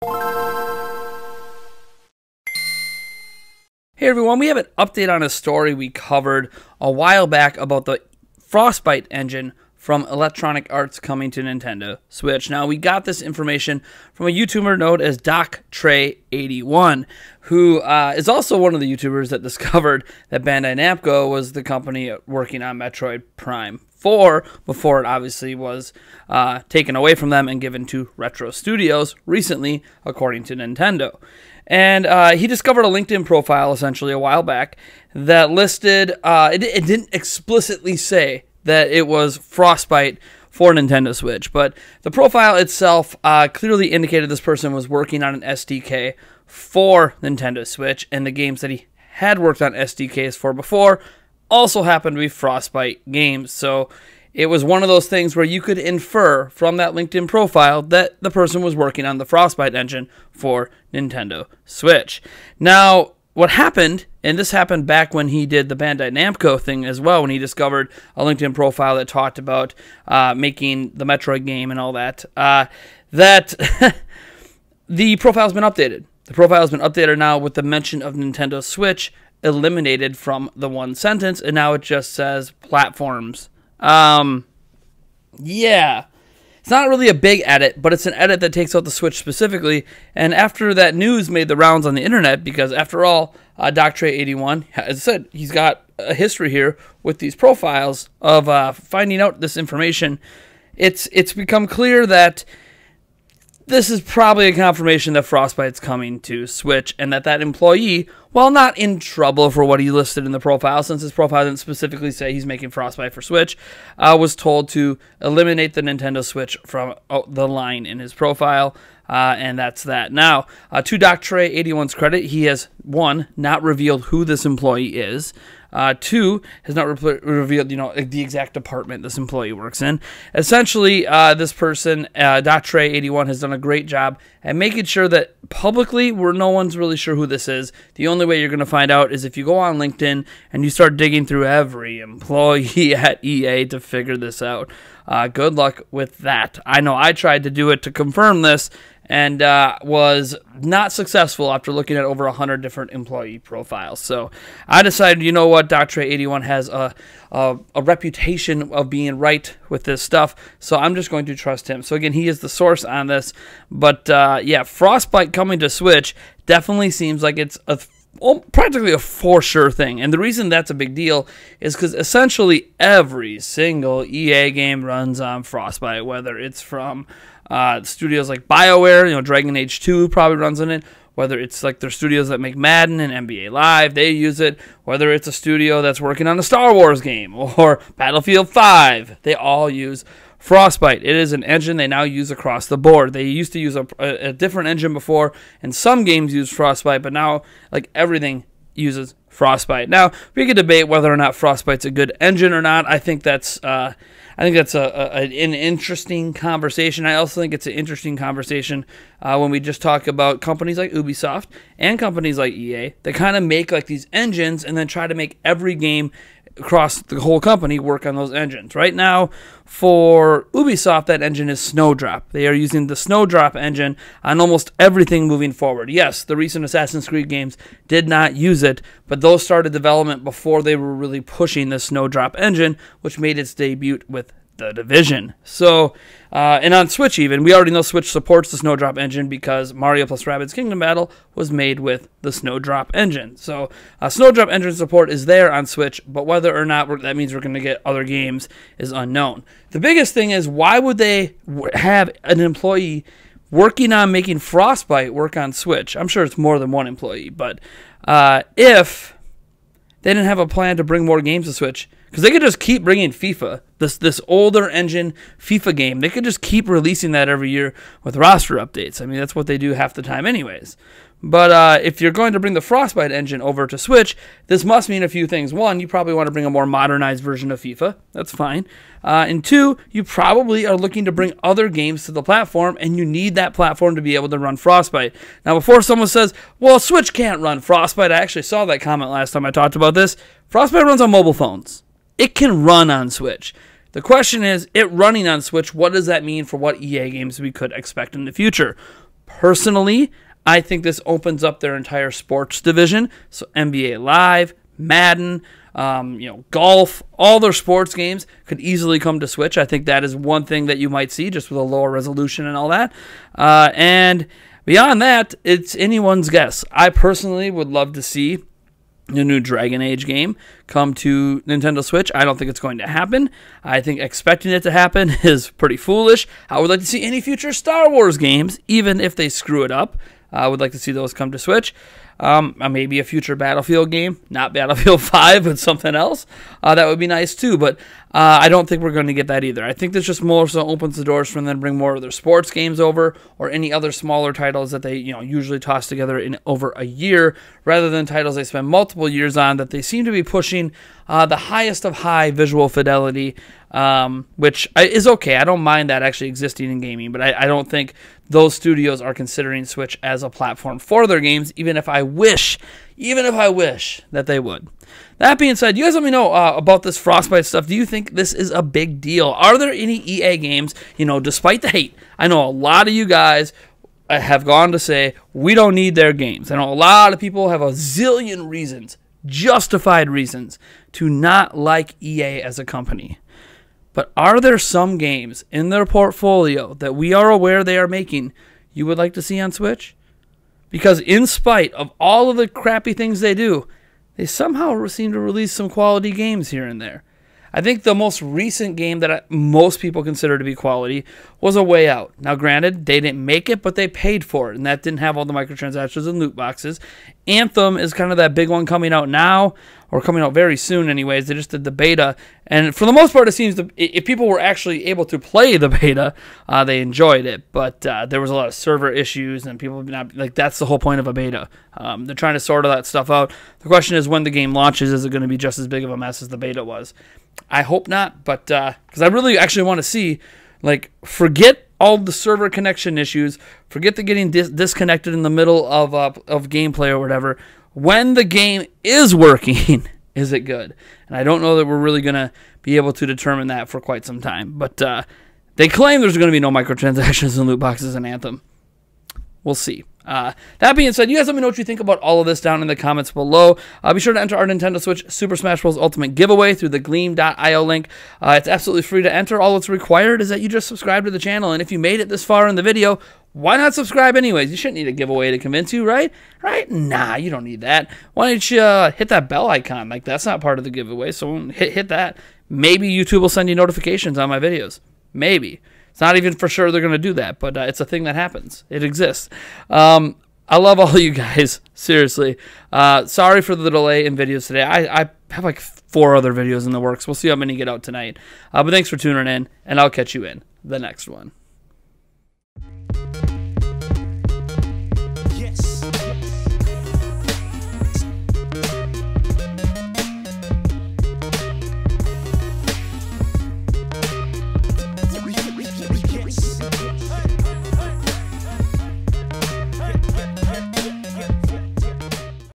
Hey everyone, we have an update on a story we covered a while back about the Frostbite engine from Electronic Arts coming to Nintendo Switch. Now, we got this information from a YouTuber known as DocTray81, who is also one of the YouTubers that discovered that Bandai Namco was the company working on Metroid Prime 4 before it obviously was taken away from them and given to Retro Studios recently, according to Nintendo. And he discovered a LinkedIn profile essentially a while back that listed, it didn't explicitly say that it was Frostbite for Nintendo Switch, but the profile itself clearly indicated this person was working on an SDK for Nintendo Switch, and the games that he had worked on SDKs for before also happened to be Frostbite games. So it was one of those things where you could infer from that LinkedIn profile that the person was working on the Frostbite engine for Nintendo Switch. Now, what happened, and this happened back when he did the Bandai Namco thing as well, when he discovered a LinkedIn profile that talked about making the Metroid game and all that, that the profile's been updated. The profile's been updated now with the mention of Nintendo Switch eliminated from the one sentence, and now it just says platforms. Yeah. It's not really a big edit, but it's an edit that takes out the Switch specifically, and after that news made the rounds on the internet, because after all, DocTray81, as I said, he's got a history here with these profiles of finding out this information, it's become clear that this is probably a confirmation that Frostbite's coming to Switch, and that employee, while not in trouble for what he listed in the profile, since his profile didn't specifically say he's making Frostbite for Switch, was told to eliminate the Nintendo Switch from the line in his profile, and that's that. Now, to DocTray81's credit, he has, 1, not revealed who this employee is, 2, has not revealed, the exact department this employee works in. Essentially, this person, DocTray81, has done a great job at making sure that publicly, no one's really sure who this is. The only way you're going to find out is if you go on LinkedIn and you start digging through every employee at EA to figure this out. Good luck with that. I know I tried to do it to confirm this, and was not successful after looking at over 100 different employee profiles. So I decided, you know what, DocTray81 has a reputation of being right with this stuff, so I'm just going to trust him. So again, he is the source on this, but yeah, Frostbite coming to Switch definitely seems like it's practically a for sure thing. And the reason that's a big deal is because essentially every single EA game runs on Frostbite, whether it's from studios like BioWare, Dragon Age 2 probably runs on it, whether it's like their studios that make Madden and NBA Live, they use it, whether it's a studio that's working on a Star Wars game or Battlefield 5, they all use Frostbite. It is an engine they now use across the board. They used to use a different engine before, and some games use Frostbite, but now like everything uses Frostbite. Now, we could debate whether or not Frostbite's a good engine or not. I think that's an interesting conversation. I also think it's an interesting conversation when we just talk about companies like Ubisoft and companies like EA that kind of make like these engines and then try to make every game across the whole company work on those engines. Right now, for Ubisoft, that engine is Snowdrop. They are using the Snowdrop engine on almost everything moving forward. Yes, the recent Assassin's Creed games did not use it, but those started development before they were really pushing the Snowdrop engine, which made its debut with The Division. So, and on Switch even, we already know Switch supports the Snowdrop engine because Mario plus Rabbids Kingdom Battle was made with the Snowdrop engine. So, Snowdrop engine support is there on Switch, but whether or not that means we're going to get other games is unknown. The biggest thing is, why would they have an employee working on making Frostbite work on Switch? I'm sure it's more than one employee, but if they didn't have a plan to bring more games to Switch, because they could just keep bringing FIFA, this older engine FIFA game. They could just keep releasing that every year with roster updates. I mean, that's what they do half the time anyways. But if you're going to bring the Frostbite engine over to Switch, this must mean a few things. One, you probably want to bring a more modernized version of FIFA. That's fine. And two, you probably are looking to bring other games to the platform, and you need that platform to be able to run Frostbite. Now, before someone says, well, Switch can't run Frostbite, I actually saw that comment last time I talked about this. Frostbite runs on mobile phones. It can run on Switch. The question is, it running on Switch, what does that mean for what EA games we could expect in the future? Personally, I think this opens up their entire sports division. So NBA Live, Madden, golf, all their sports games could easily come to Switch. I think that is one thing that you might see just with a lower resolution and all that. And beyond that, it's anyone's guess. I personally would love to see the new Dragon Age game come to Nintendo Switch. I don't think it's going to happen. I think expecting it to happen is pretty foolish. I would like to see any future Star Wars games, even if they screw it up. I would like to see those come to Switch. Maybe a future Battlefield game, not Battlefield 5, but something else. That would be nice too, but I don't think we're going to get that either. I think this just more so opens the doors for them to bring more of their sports games over, or any other smaller titles that they usually toss together in over a year, rather than titles they spend multiple years on that they seem to be pushing the highest of high visual fidelity, which is okay. I don't mind that actually existing in gaming, but I don't think those studios are considering Switch as a platform for their games, even if I wish that they would. That being said, you guys let me know about this Frostbite stuff. Do you think this is a big deal? Are there any EA games, despite the hate? I know a lot of you guys have gone to say, we don't need their games. I know a lot of people have a zillion reasons, justified reasons, to not like EA as a company. But are there some games in their portfolio that we are aware they are making you would like to see on Switch? Because in spite of all of the crappy things they do, they somehow seem to release some quality games here and there. I think the most recent game that most people consider to be quality was A Way Out. Now, granted, they didn't make it, but they paid for it, and that didn't have all the microtransactions and loot boxes. Anthem is kind of that big one coming out now, or coming out very soon anyways. They just did the beta, and for the most part, it seems if people were actually able to play the beta, they enjoyed it, but there was a lot of server issues, and people not like, that's the whole point of a beta. They're trying to sort all that stuff out. The question is, when the game launches, is it going to be just as big of a mess as the beta was? I hope not, but because I really actually want to see, forget all the server connection issues, forget the getting disconnected in the middle of gameplay or whatever. When the game is working, is it good? And I don't know that we're really going to be able to determine that for quite some time. But they claim there's going to be no microtransactions and loot boxes in Anthem. We'll see. That being said, you guys let me know what you think about all of this down in the comments below. Be sure to enter our Nintendo Switch Super Smash Bros. Ultimate giveaway through the Gleam.io link. It's absolutely free to enter. All that's required is that you just subscribe to the channel. And if you made it this far in the video, why not subscribe anyways? You shouldn't need a giveaway to convince you, right? Right? Nah, you don't need that. Why don't you hit that bell icon? That's not part of the giveaway, so hit that. Maybe YouTube will send you notifications on my videos. Maybe. It's not even for sure they're going to do that, but it's a thing that happens. It exists. I love all of you guys. Seriously. Sorry for the delay in videos today. I have 4 other videos in the works. We'll see how many get out tonight. But thanks for tuning in, and I'll catch you in the next one.